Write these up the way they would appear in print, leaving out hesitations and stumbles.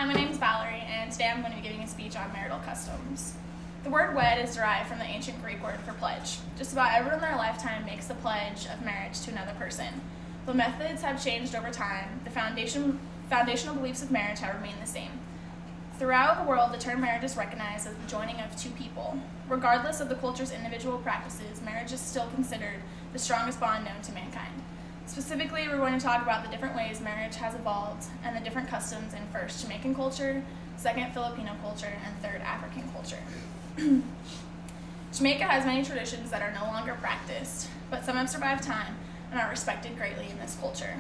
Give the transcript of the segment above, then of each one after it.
Hi, my name is Valerie, and today I'm going to be giving a speech on marital customs. The word wed is derived from the ancient Greek word for pledge. Just about everyone in their lifetime makes the pledge of marriage to another person. Though methods have changed over time, the foundational beliefs of marriage have remained the same. Throughout the world, the term marriage is recognized as the joining of two people. Regardless of the culture's individual practices, marriage is still considered the strongest bond known to mankind. Specifically, we're going to talk about the different ways marriage has evolved and the different customs in first Jamaican culture, second Filipino culture, and third African culture. Jamaica has many traditions that are no longer practiced, but some have survived time and are respected greatly in this culture.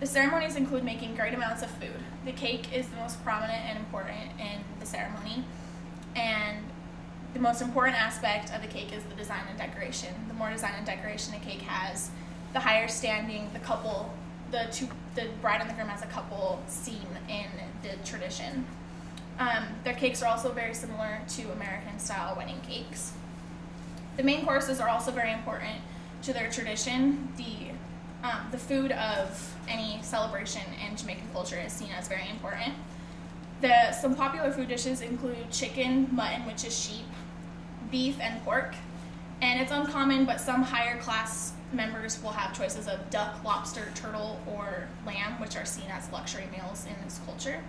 The ceremonies include making great amounts of food. The cake is the most prominent and important in the ceremony, and the most important aspect of the cake is the design and decoration. The more design and decoration a cake has, the higher standing the couple, the bride and the groom as a couple seem in the tradition. Their cakes are also very similar to American-style wedding cakes. The main courses are also very important to their tradition. The food of any celebration in Jamaican culture is seen as very important. Some popular food dishes include chicken, mutton, which is sheep, beef, and pork. And it's uncommon, but some higher class members will have choices of duck, lobster, turtle, or lamb, which are seen as luxury meals in this culture.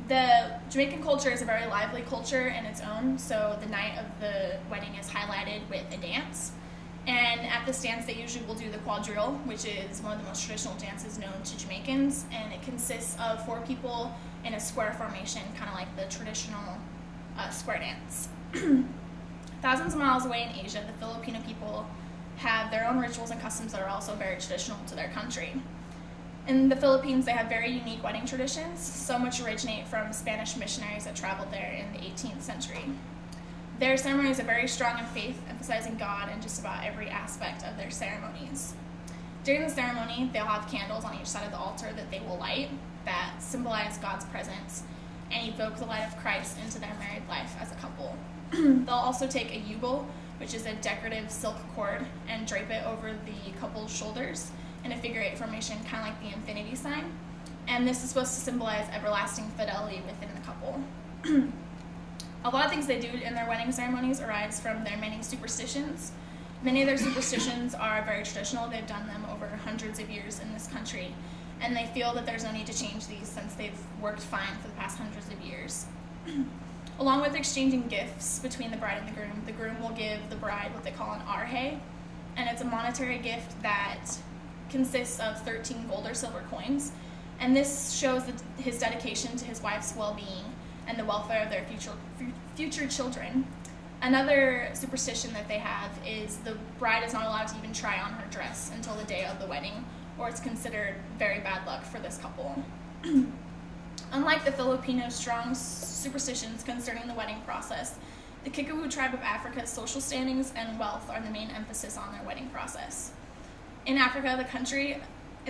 The Jamaican culture is a very lively culture in its own, so the night of the wedding is highlighted with a dance. And at this dance, they usually will do the quadrille, which is one of the most traditional dances known to Jamaicans, and it consists of 4 people in a square formation, kind of like the traditional square dance. Thousands of miles away in Asia, the Filipino people have their own rituals and customs that are also very traditional to their country. In the Philippines, they have very unique wedding traditions, some which originate from Spanish missionaries that traveled there in the 18th century. Their ceremonies are very strong in faith, emphasizing God in just about every aspect of their ceremonies. During the ceremony, they'll have candles on each side of the altar that they will light that symbolize God's presence and evoke the light of Christ into their married life as a couple. They'll also take a yugo, which is a decorative silk cord, and drape it over the couple's shoulders in a figure 8 formation, kind of like the infinity sign. And this is supposed to symbolize everlasting fidelity within the couple. A lot of things they do in their wedding ceremonies arise from their many superstitions. Many of their superstitions are very traditional. They've done them over hundreds of years in this country, and they feel that there's no need to change these since they've worked fine for the past hundreds of years. Along with exchanging gifts between the bride and the groom will give the bride what they call an arhe, and it's a monetary gift that consists of 13 gold or silver coins, and this shows his dedication to his wife's well-being and the welfare of their future children. Another superstition that they have is the bride is not allowed to even try on her dress until the day of the wedding, or it's considered very bad luck for this couple. Unlike the Filipino strong superstitions concerning the wedding process, the Kikuyu tribe of Africa's social standings and wealth are the main emphasis on their wedding process. In Africa, in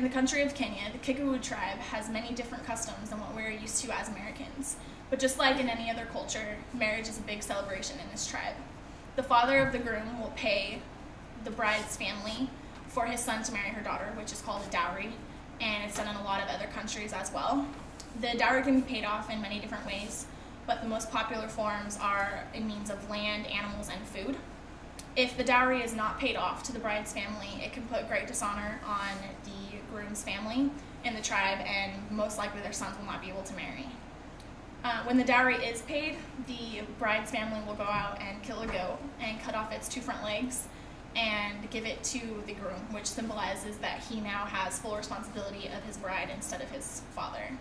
the country of Kenya, the Kikuyu tribe has many different customs than what we're used to as Americans. But just like in any other culture, marriage is a big celebration in this tribe. The father of the groom will pay the bride's family for his son to marry her daughter, which is called a dowry, and it's done in a lot of other countries as well. The dowry can be paid off in many different ways, but the most popular forms are in means of land, animals, and food. If the dowry is not paid off to the bride's family, it can put great dishonor on the groom's family in the tribe, and most likely their sons will not be able to marry. When the dowry is paid, the bride's family will go out and kill a goat and cut off its 2 front legs and give it to the groom, which symbolizes that he now has full responsibility of his bride instead of his father.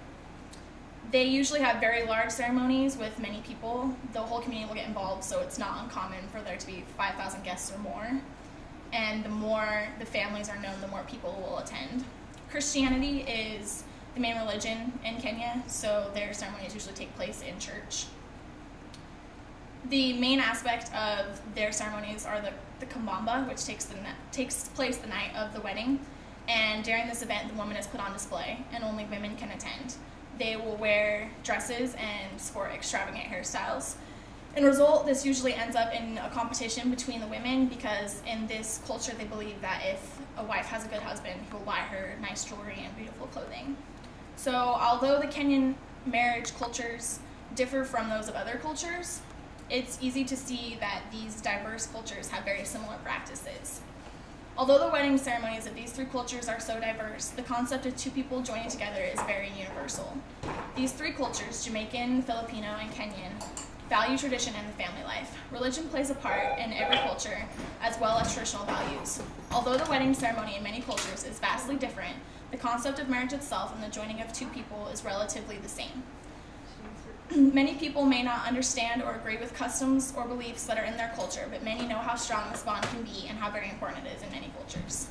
They usually have very large ceremonies with many people. The whole community will get involved, so it's not uncommon for there to be 5,000 guests or more. And the more the families are known, the more people will attend. Christianity is the main religion in Kenya, so their ceremonies usually take place in church. The main aspect of their ceremonies are the kambamba, which takes place the night of the wedding. And during this event, the woman is put on display, and only women can attend. They will wear dresses and sport extravagant hairstyles. In result, this usually ends up in a competition between the women because in this culture they believe that if a wife has a good husband, he will buy her nice jewelry and beautiful clothing. So although the Kenyan marriage cultures differ from those of other cultures, it's easy to see that these diverse cultures have very similar practices. Although the wedding ceremonies of these three cultures are so diverse, the concept of two people joining together is very universal. These three cultures, Jamaican, Filipino, and Kenyan, value tradition and the family life. Religion plays a part in every culture, as well as traditional values. Although the wedding ceremony in many cultures is vastly different, the concept of marriage itself and the joining of two people is relatively the same. Many people may not understand or agree with customs or beliefs that are in their culture, but many know how strong this bond can be and how very important it is in many cultures.